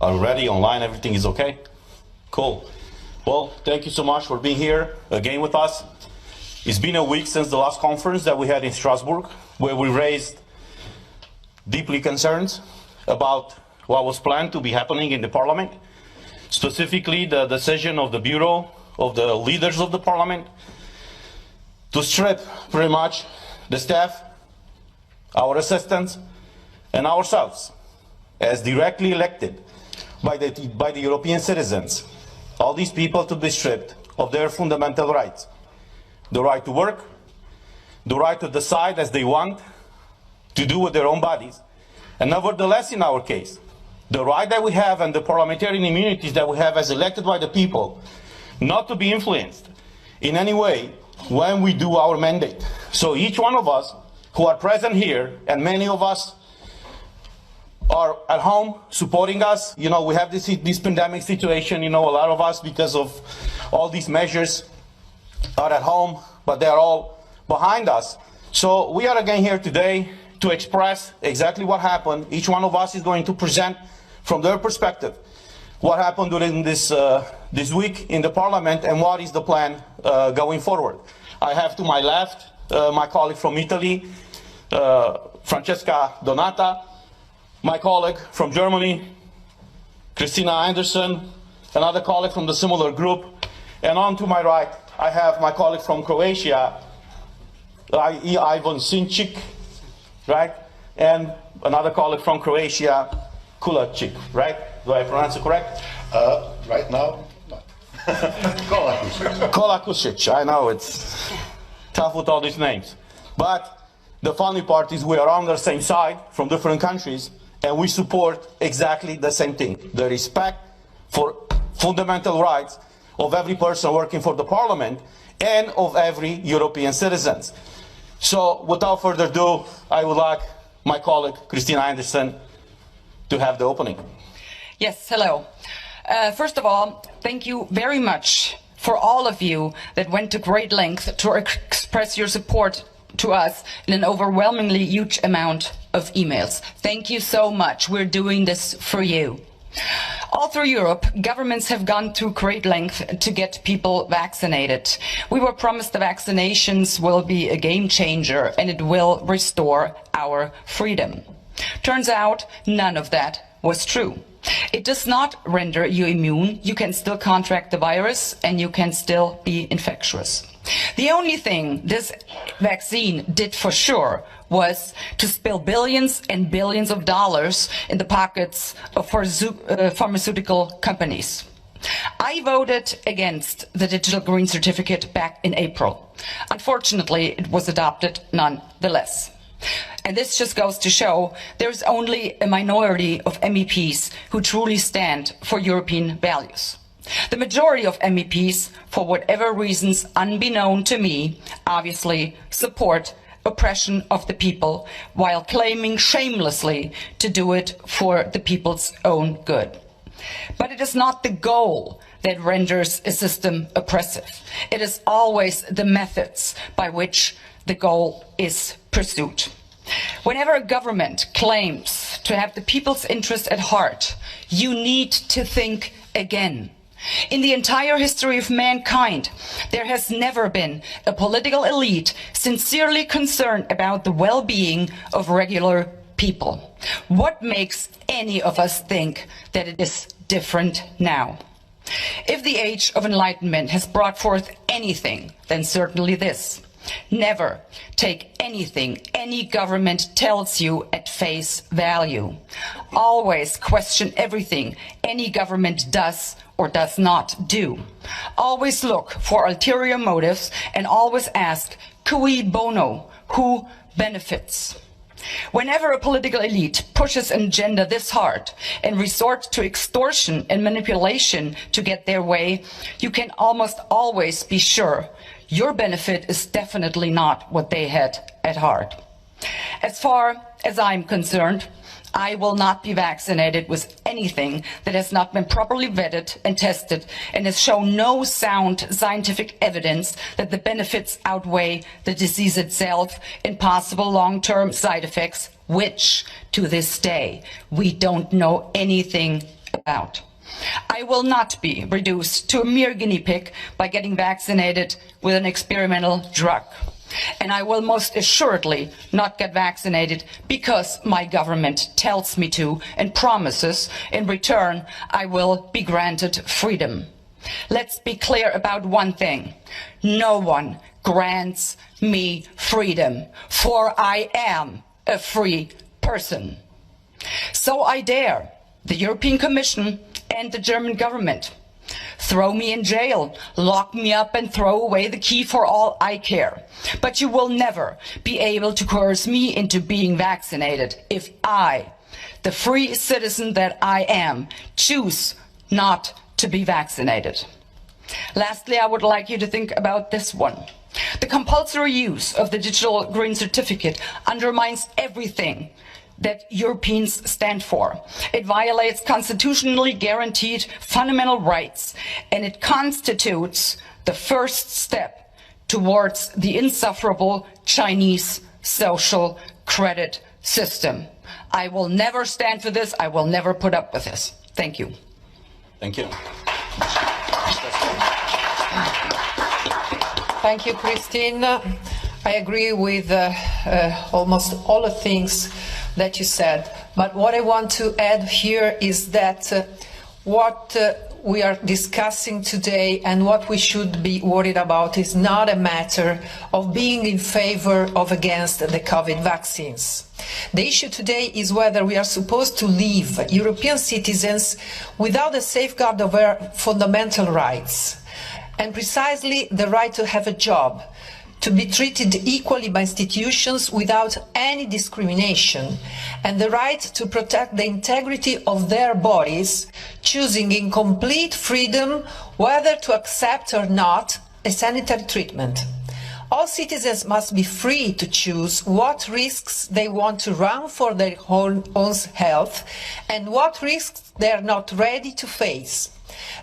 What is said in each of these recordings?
Are we ready? Online, everything is okay? Cool. Well, thank you so much for being here again with us. It's been a week since the last conference that we had in Strasbourg, where we raised deeply concerns about what was planned to be happening in the Parliament, specifically the decision of the Bureau of the leaders of the Parliament to strip pretty much the staff, our assistants, and ourselves, as directly elected by the European citizens, all these people to be stripped of their fundamental rights. The right to work, the right to decide as they want, to do with their own bodies. And nevertheless, in our case, the right that we have and the parliamentarian immunities that we have as elected by the people, not to be influenced in any way when we do our mandate. So each one of us who are present here, and many of us are at home supporting us. You know, we have this pandemic situation, you know, a lot of us, because of all these measures, are at home, but they're all behind us. So we are again here today to express exactly what happened. Each one of us is going to present from their perspective what happened during this week in the Parliament and what is the plan going forward. I have to my left my colleague from Italy, Francesca Donata, my colleague from Germany, Christina Anderson, another colleague from the similar group, and on to my right I have my colleague from Croatia, Ivan Sinčić, right, and another colleague from Croatia, Kulačić, right? Do I pronounce it correct? Right now, no. Kolakušić. I know it's tough with all these names. But the funny part is we are on the same side from different countries, and we support exactly the same thing, the respect for fundamental rights of every person working for the Parliament and of every European citizen. So without further ado, I would like my colleague, Christina Anderson, to have the opening. Yes, hello. First of all, thank you very much for all of you that went to great length to express your support to us in an overwhelmingly huge amount of emails. Thank you so much. We're doing this for you. All through Europe, governments have gone to great length to get people vaccinated. We were promised the vaccinations will be a game changer and it will restore our freedom. Turns out none of that was true. It does not render you immune. You can still contract the virus and you can still be infectious. The only thing this vaccine did for sure was to spill billions and billions of dollars in the pockets of pharmaceutical companies. I voted against the digital green certificate back in April. Unfortunately, it was adopted nonetheless. And this just goes to show there's only a minority of MEPs who truly stand for European values. The majority of MEPs, for whatever reasons unbeknown to me, obviously support oppression of the people while claiming shamelessly to do it for the people's own good. But it is not the goal that renders a system oppressive. It is always the methods by which the goal is pursued. Whenever a government claims to have the people's interest at heart, you need to think again. In the entire history of mankind, there has never been a political elite sincerely concerned about the well-being of regular people. What makes any of us think that it is different now? If the age of enlightenment has brought forth anything, then certainly this. Never take anything any government tells you at face value. Always question everything any government does or does not do. Always look for ulterior motives and always ask, cui bono, who benefits? Whenever a political elite pushes an agenda this hard and resorts to extortion and manipulation to get their way, you can almost always be sure your benefit is definitely not what they had at heart. As far as I'm concerned, I will not be vaccinated with anything that has not been properly vetted and tested and has shown no sound scientific evidence that the benefits outweigh the disease itself and possible long-term side effects, which, to this day, we don't know anything out. I will not be reduced to a mere guinea pig by getting vaccinated with an experimental drug. And I will most assuredly not get vaccinated because my government tells me to and promises in return I will be granted freedom. Let's be clear about one thing. No one grants me freedom, for I am a free person. So I dare the European Commission and the German government. Throw me in jail, lock me up and throw away the key for all I care. But you will never be able to coerce me into being vaccinated if I, the free citizen that I am, choose not to be vaccinated. Lastly, I would like you to think about this one. The compulsory use of the digital green certificate undermines everything that Europeans stand for. It violates constitutionally guaranteed fundamental rights, and it constitutes the first step towards the insufferable Chinese social credit system. I will never stand for this. I will never put up with this. Thank you. Thank you. Thank you, Christine. I agree with almost all the things that you said. But what I want to add here is that what we are discussing today and what we should be worried about is not a matter of being in favor or against the COVID vaccines. The issue today is whether we are supposed to leave European citizens without a safeguard of their fundamental rights, and precisely the right to have a job, to be treated equally by institutions without any discrimination, and the right to protect the integrity of their bodies, choosing in complete freedom whether to accept or not a sanitary treatment. All citizens must be free to choose what risks they want to run for their own health and what risks they are not ready to face.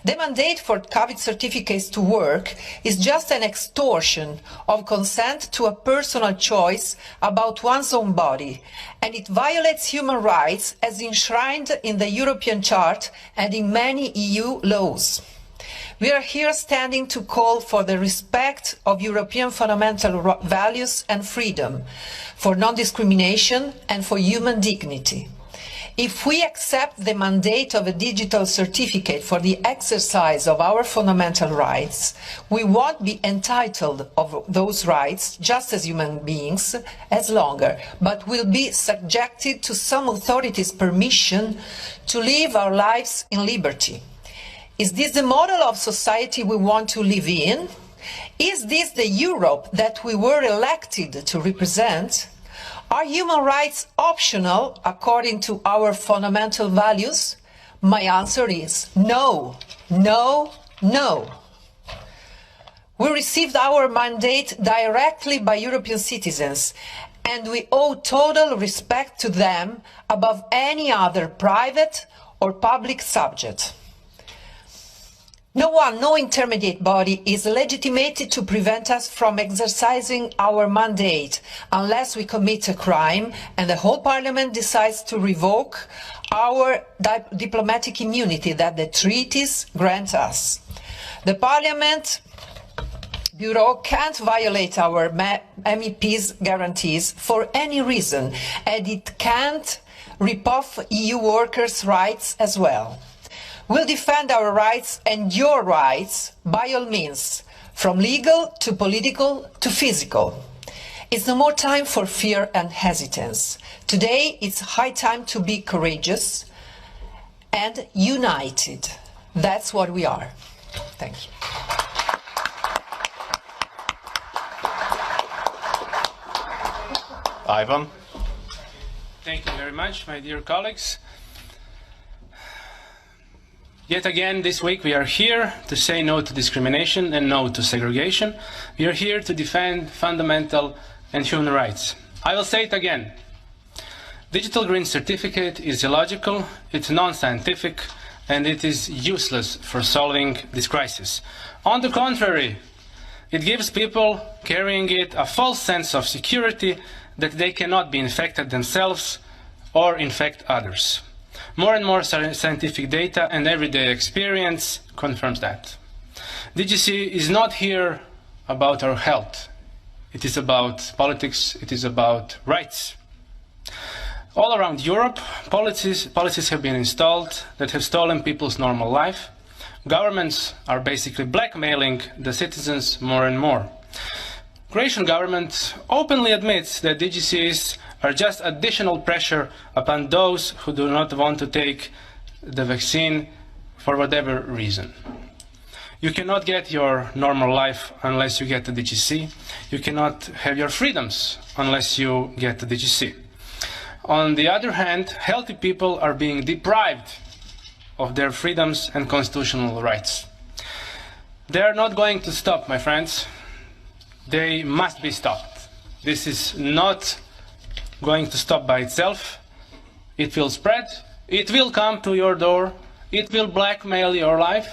The mandate for COVID certificates to work is just an extortion of consent to a personal choice about one's own body, and it violates human rights as enshrined in the European Charter and in many EU laws. We are here standing to call for the respect of European fundamental values and freedom, for non-discrimination and for human dignity. If we accept the mandate of a digital certificate for the exercise of our fundamental rights, we won't be entitled of those rights, just as human beings, as longer, but will be subjected to some authority's permission to live our lives in liberty. Is this the model of society we want to live in? Is this the Europe that we were elected to represent? Are human rights optional according to our fundamental values? My answer is no, no, no. We received our mandate directly by European citizens, and we owe total respect to them above any other private or public subject. No intermediate body is legitimated to prevent us from exercising our mandate unless we commit a crime and the whole Parliament decides to revoke our diplomatic immunity that the treaties grant us. The Parliament Bureau can't violate our MEPs' guarantees for any reason, and it can't rip off EU workers' rights as well. We'll defend our rights and your rights by all means, from legal to political to physical. It's no more time for fear and hesitance. Today it's high time to be courageous and united. That's what we are. Thank you. Ivan? Thank you very much, my dear colleagues. Yet again, this week we are here to say no to discrimination and no to segregation. We are here to defend fundamental and human rights. I will say it again. Digital green certificate is illogical, it's non-scientific, and it is useless for solving this crisis. On the contrary, it gives people carrying it a false sense of security that they cannot be infected themselves or infect others. More and more scientific data and everyday experience confirms that. DGC is not here about our health. It is about politics, it is about rights. All around Europe, policies have been installed that have stolen people's normal life. Governments are basically blackmailing the citizens more and more. Croatian government openly admits that DGCs are just additional pressure upon those who do not want to take the vaccine for whatever reason. You cannot get your normal life unless you get the DGC. You cannot have your freedoms unless you get the DGC. On the other hand, healthy people are being deprived of their freedoms and constitutional rights. They are not going to stop, my friends. They must be stopped. This is not going to stop by itself. It will spread. It will come to your door. It will blackmail your life,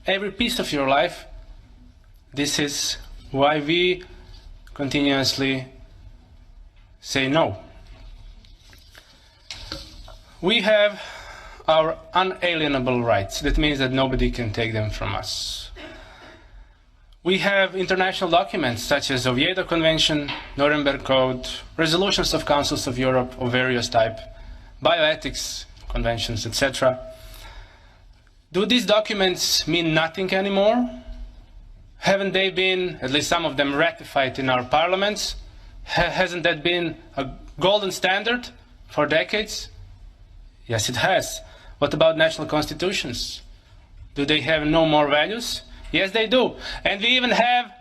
every piece of your life. This is why we continuously say no. We have our unalienable rights. That means that nobody can take them from us. We have international documents such as Oviedo Convention, Nuremberg Code, resolutions of councils of Europe of various type, bioethics conventions, etc. Do these documents mean nothing anymore? Haven't they been, at least some of them, ratified in our parliaments? Hasn't that been a golden standard for decades? Yes, it has. What about national constitutions? Do they have no more values? Yes, they do. And we even have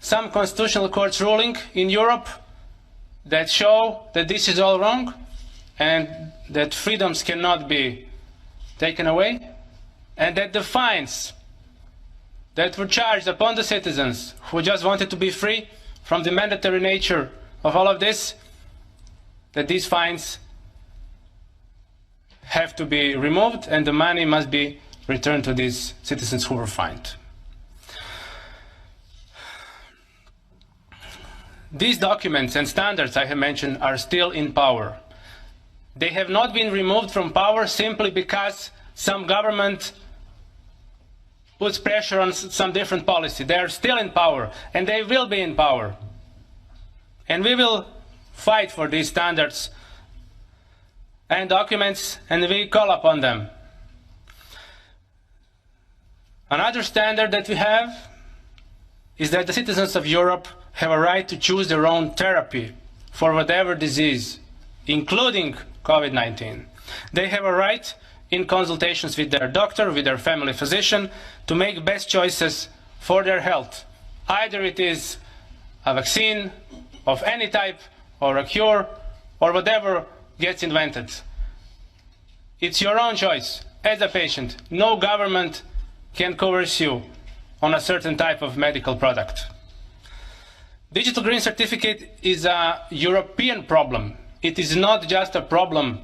some constitutional courts ruling in Europe that show that this is all wrong and that freedoms cannot be taken away, and that the fines that were charged upon the citizens who just wanted to be free from the mandatory nature of all of this, that these fines have to be removed and the money must be returned to these citizens who were fined. These documents and standards I have mentioned are still in power. They have not been removed from power simply because some government puts pressure on some different policy. They are still in power, and they will be in power. And we will fight for these standards and documents, and we call upon them. Another standard that we have is that the citizens of Europe have a right to choose their own therapy for whatever disease, including COVID-19. They have a right, in consultations with their doctor, with their family physician, to make best choices for their health. Either it is a vaccine of any type, or a cure, or whatever gets invented. It's your own choice as a patient. No government can coerce you on a certain type of medical product. Digital Green Certificate is a European problem. It is not just a problem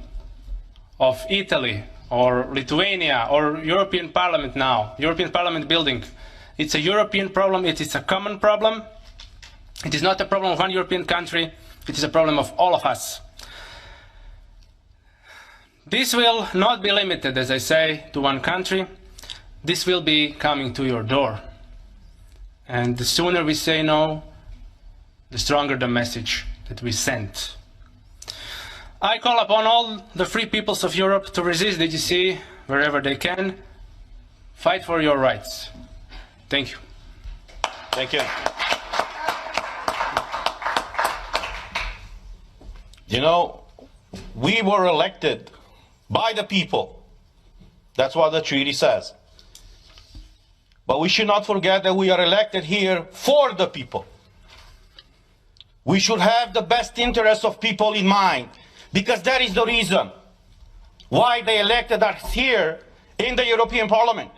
of Italy or Lithuania or European Parliament now, European Parliament building. It's a European problem, it is a common problem. It is not a problem of one European country, it is a problem of all of us. This will not be limited, as I say, to one country. This will be coming to your door. And the sooner we say no, the stronger the message that we send. I call upon all the free peoples of Europe to resist DGC wherever they can. Fight for your rights. Thank you. Thank you. You know, we were elected by the people. That's what the treaty says. But we should not forget that we are elected here for the people. We should have the best interests of people in mind, because that is the reason why they elected us here in the European Parliament.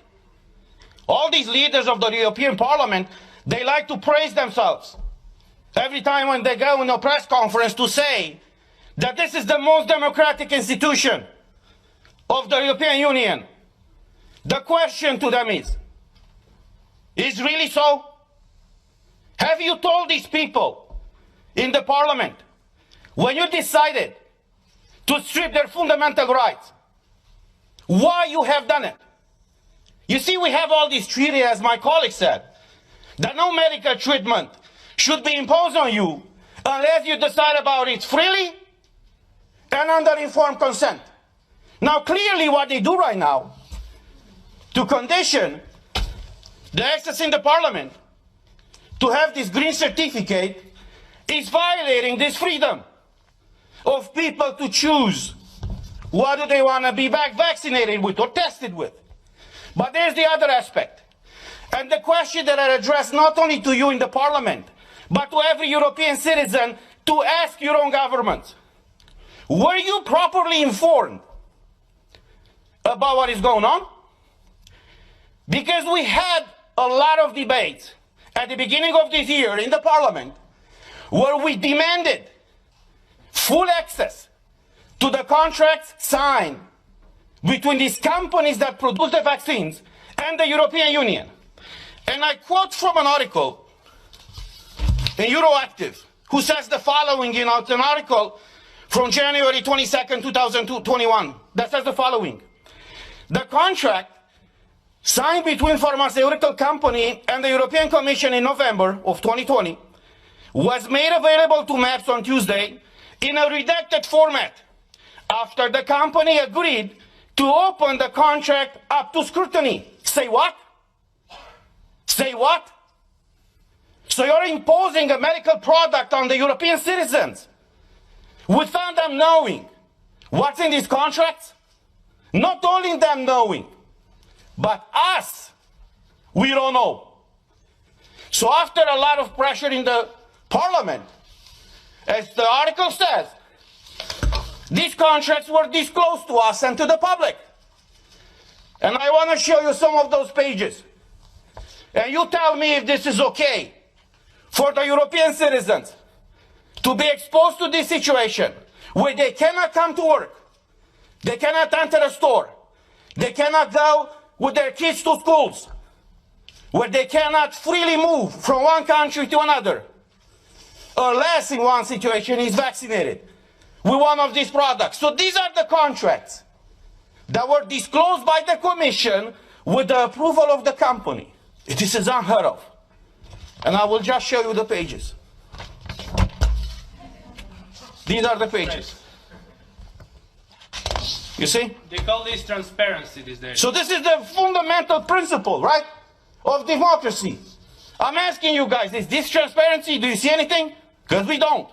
All these leaders of the European Parliament, they like to praise themselves every time when they go in a press conference to say that this is the most democratic institution of the European Union. The question to them is really so? Have you told these people in the Parliament, when you decided to strip their fundamental rights, why you have done it. You see, we have all these treaties, as my colleague said, that no medical treatment should be imposed on you unless you decide about it freely and under informed consent. Now, clearly what they do right now to condition the access in the parliament to have this green certificate is violating this freedom of people to choose what do they want to be vaccinated with or tested with. But there's the other aspect. And the question that I address not only to you in the parliament, but to every European citizen to ask your own government. Were you properly informed about what is going on? Because we had a lot of debates at the beginning of this year in the parliament where we demanded full access to the contracts signed between these companies that produce the vaccines and the European Union. And I quote from an article in Euroactiv, who says the following, it's an article from January 22nd, 2021, that says the following. The contract signed between pharmaceutical company and the European Commission in November of 2020 was made available to MEPs on Tuesday in a redacted format after the company agreed to open the contract up to scrutiny. Say what? Say what? So you're imposing a medical product on the European citizens without them knowing what's in these contracts? Not only them knowing, but us, we don't know. So after a lot of pressure in the parliament, as the article says, these contracts were disclosed to us and to the public. And I want to show you some of those pages. And you tell me if this is okay for the European citizens to be exposed to this situation where they cannot come to work, they cannot enter a store, they cannot go with their kids to schools, where they cannot freely move from one country to another, unless in one situation is vaccinated with one of these products. So these are the contracts that were disclosed by the Commission with the approval of the company. This is unheard of. And I will just show you the pages. These are the pages. You see? They call this transparency these days. So this is the fundamental principle, right, of democracy. I'm asking you guys, is this transparency? Do you see anything? Because we don't.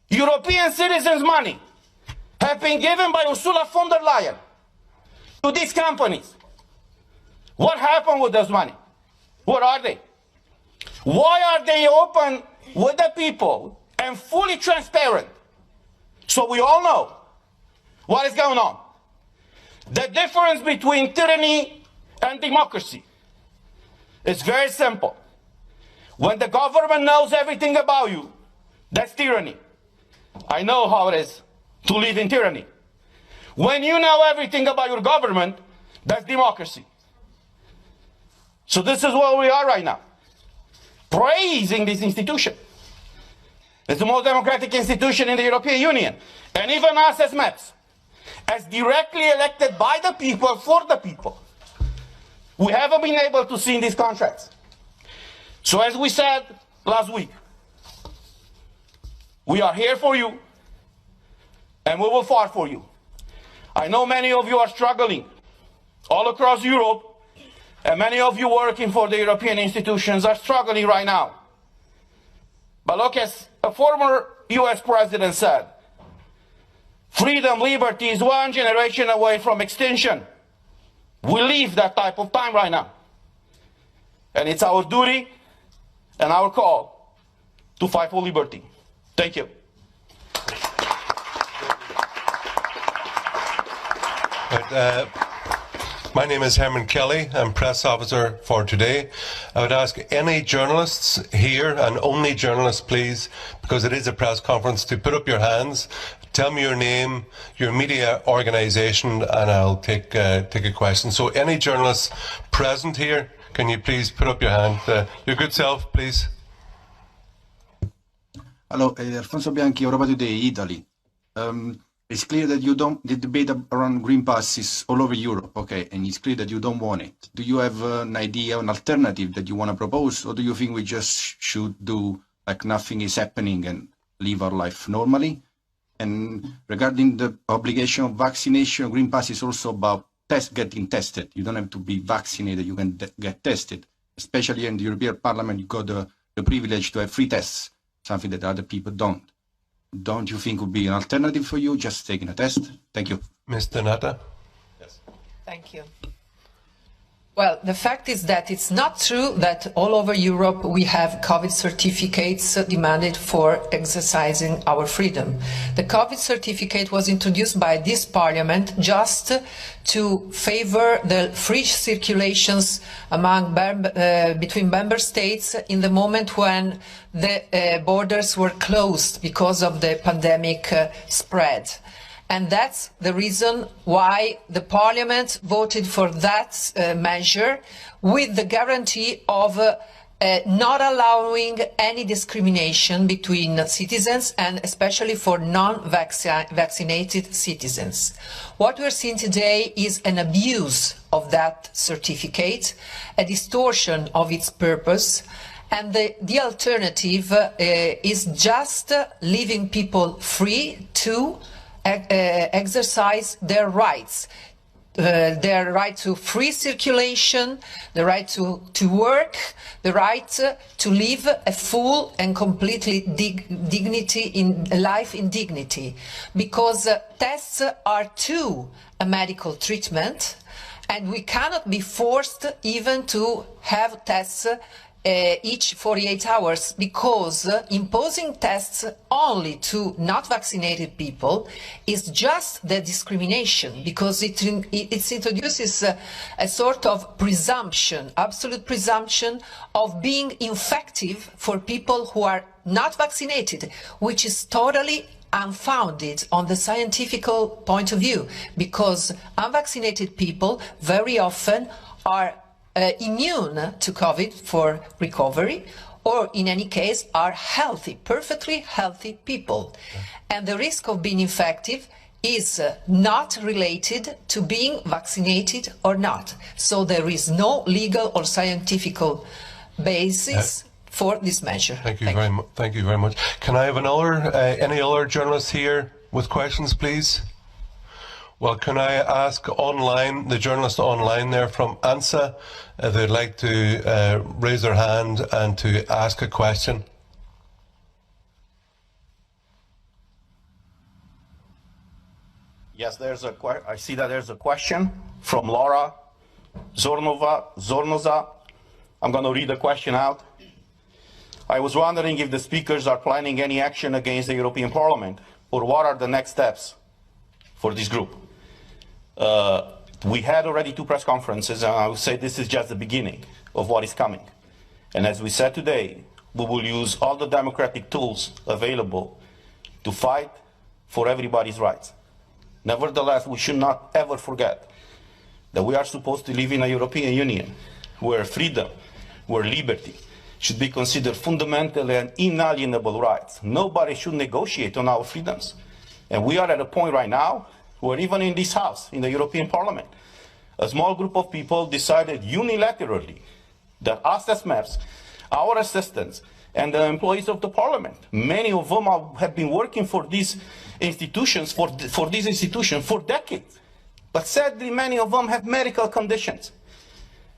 European citizens' money have been given by Ursula von der Leyen to these companies. What happened with this money? What are they? Why are they open with the people and fully transparent? So we all know what is going on. The difference between tyranny and democracy is very simple. When the government knows everything about you, that's tyranny. I know how it is to live in tyranny. When you know everything about your government, that's democracy. So this is where we are right now, praising this institution. It's the most democratic institution in the European Union. And even us as MEPs, as directly elected by the people, for the people, we haven't been able to see in these contracts. So as we said last week, we are here for you, and we will fight for you. I know many of you are struggling all across Europe, and many of you working for the European institutions are struggling right now. But look, as a former US president said, freedom, liberty is one generation away from extinction. We live that type of time right now. And it's our duty and our call to fight for liberty. Thank you. My name is Herman Kelly. I'm press officer for today. I would ask any journalists here, and only journalists please, because it is a press conference, to put up your hands. Tell me your name, your media organisation, and I'll take a question. So any journalists present here, can you please put up your hand? Your good self, please. Hello, Alfonso Bianchi, Europa Today, Italy. It's clear that you don't, the debate around green pass is all over Europe, okay, and it's clear that you don't want it. Do you have an idea, an alternative that you want to propose, or do you think we just should do like nothing is happening and live our life normally? And regarding the obligation of vaccination, green pass is also about getting tested. You don't have to be vaccinated, you can get tested. Especially in the European Parliament, you got the privilege to have free tests, something that other people don't. Don't you think would be an alternative for you, just taking a test? Thank you. Mr. Natta? Yes. Thank you. Well, the fact is that it's not true that all over Europe we have COVID certificates demanded for exercising our freedom. The COVID certificate was introduced by this parliament just to favor the free circulations among between member states in the moment when the borders were closed because of the pandemic spread. And that's the reason why the Parliament voted for that measure, with the guarantee of not allowing any discrimination between citizens, and especially for non-vaccinated citizens. What we're seeing today is an abuse of that certificate, a distortion of its purpose, and the alternative is just leaving people free to exercise their rights to free circulation, the right to work, the right to live a full and completely life in dignity. Because tests are too a medical treatment, and we cannot be forced even to have tests each 48 hours, because imposing tests only to not vaccinated people is just the discrimination, because it introduces a sort of presumption, absolute presumption of being infective for people who are not vaccinated, which is totally unfounded on the scientific point of view, because unvaccinated people very often are immune to COVID for recovery, or in any case are healthy, perfectly healthy people. And the risk of being infective is not related to being vaccinated or not. So there is no legal or scientific basis for this measure. Thank you very much. Thank you very much. Can I have any other journalists here with questions, please? Well, can I ask online, the journalist online there from ANSA, they'd like to raise their hand and to ask a question? Yes, I see that there's a question from Laura Zornoza. I'm going to read the question out. I was wondering if the speakers are planning any action against the European Parliament, or what are the next steps for this group. We had already 2 press conferences, and I would say this is just the beginning of what is coming. And as we said today, we will use all the democratic tools available to fight for everybody's rights. Nevertheless, we should not ever forget that we are supposed to live in a European Union where freedom, where liberty should be considered fundamental and inalienable rights. Nobody should negotiate on our freedoms. And we are at a point right now where even in this House, in the European Parliament, a small group of people decided unilaterally that us as MEPs, our assistants, and the employees of the Parliament, many of them have been working for these institutions, for decades. But sadly, many of them have medical conditions.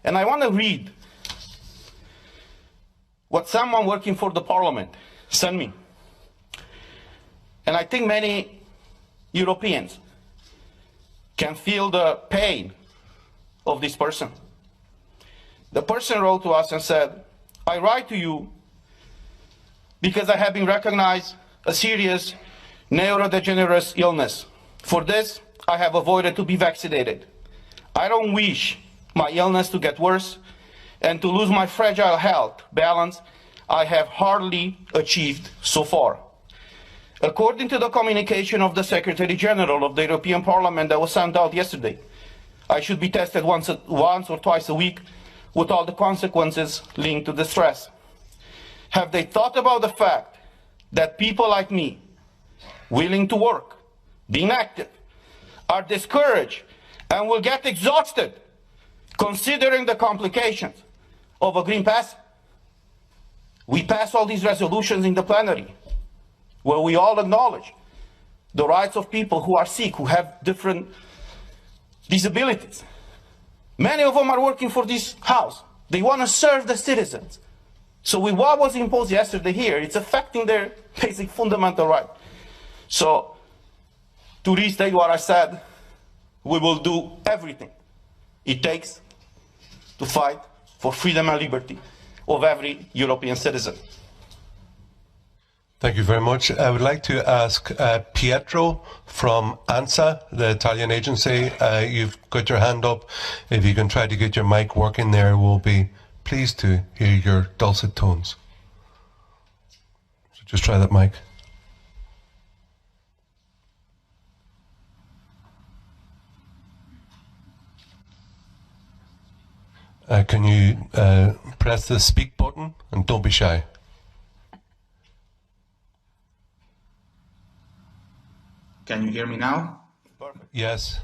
And I want to read what someone working for the Parliament sent me. And I think many Europeans can feel the pain of this person. The person wrote to us and said, I write to you because I have been recognized a serious neurodegenerative illness. For this, I have avoided to be vaccinated. I don't wish my illness to get worse and to lose my fragile health balance I have hardly achieved so far. According to the communication of the Secretary General of the European Parliament that was sent out yesterday, I should be tested once or twice a week with all the consequences linked to the stress. Have they thought about the fact that people like me, willing to work, the inactive, are discouraged and will get exhausted considering the complications of a Green Pass. We pass all these resolutions in the plenary where we all acknowledge the rights of people who are sick, who have different disabilities. Many of them are working for this House. They want to serve the citizens. So with what was imposed yesterday here, it's affecting their basic fundamental right. So to restate what I said, we will do everything it takes to fight for freedom and liberty of every European citizen. Thank you very much. I would like to ask Pietro from ANSA, the Italian agency. You've got your hand up. If you can try to get your mic working there, we'll be pleased to hear your dulcet tones. So just try that mic. Can you press the speak button and don't be shy? Can you hear me now? Yes.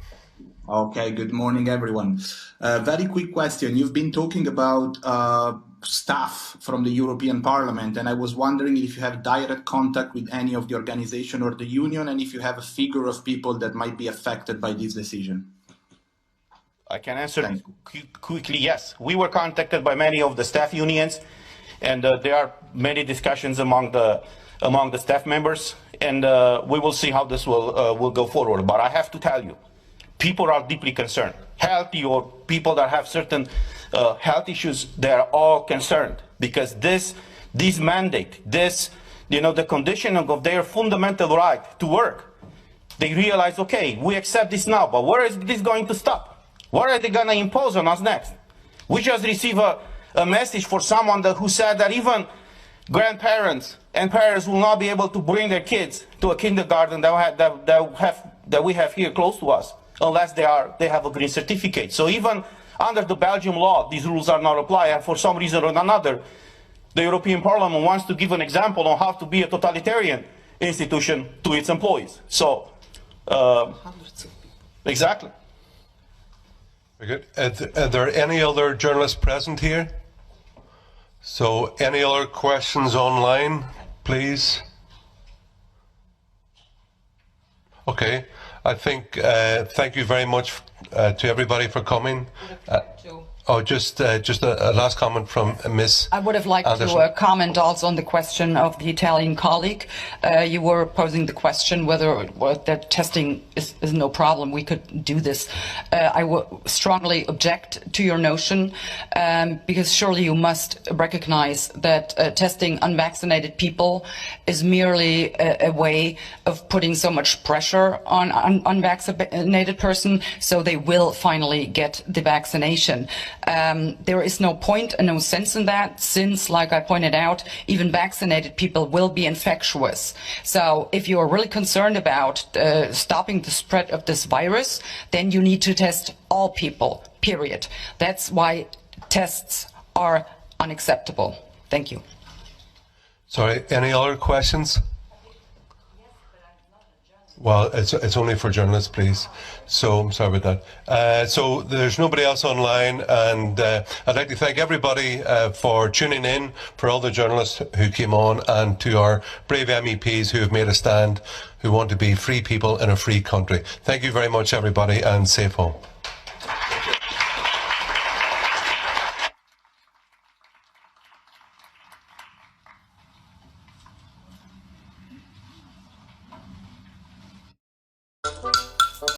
Okay, good morning, everyone. Very quick question. You've been talking about staff from the European Parliament, and I was wondering if you have direct contact with any of the organization or the union, and if you have a figure of people that might be affected by this decision. I can answer quickly, yes. We were contacted by many of the staff unions, and there are many discussions among the staff members, and we will see how this will go forward. But I have to tell you, people are deeply concerned. Healthy or people that have certain health issues, they are all concerned because this mandate, the conditioning of their fundamental right to work, they realize, okay, we accept this now, but where is this going to stop? What are they going to impose on us next? We just received a message for someone who said that even grandparents and parents will not be able to bring their kids to a kindergarten that we have here close to us unless they have a green certificate. So even under the Belgian law, these rules are not applied, and for some reason or another, the European Parliament wants to give an example on how to be a totalitarian institution to its employees. So, exactly. Very good. Are there any other journalists present here? So, any other questions online, please? Okay. I think, thank you very much to everybody for coming. Just a last comment from Ms. I would have liked Anderson. to comment also on the question of the Italian colleague. You were posing the question whether that testing is no problem. We could do this. I would strongly object to your notion because surely you must recognize that testing unvaccinated people is merely a way of putting so much pressure on unvaccinated person so they will finally get the vaccination. There is no point and no sense in that since, like I pointed out, even vaccinated people will be infectious. So if you are really concerned about stopping the spread of this virus, then you need to test all people, period. That's why tests are unacceptable. Thank you. Sorry, any other questions? Well, it's only for journalists, please. So I'm sorry about that. So there's nobody else online, and I'd like to thank everybody for tuning in, for all the journalists who came on, and to our brave MEPs who have made a stand, who want to be free people in a free country. Thank you very much, everybody, and safe home.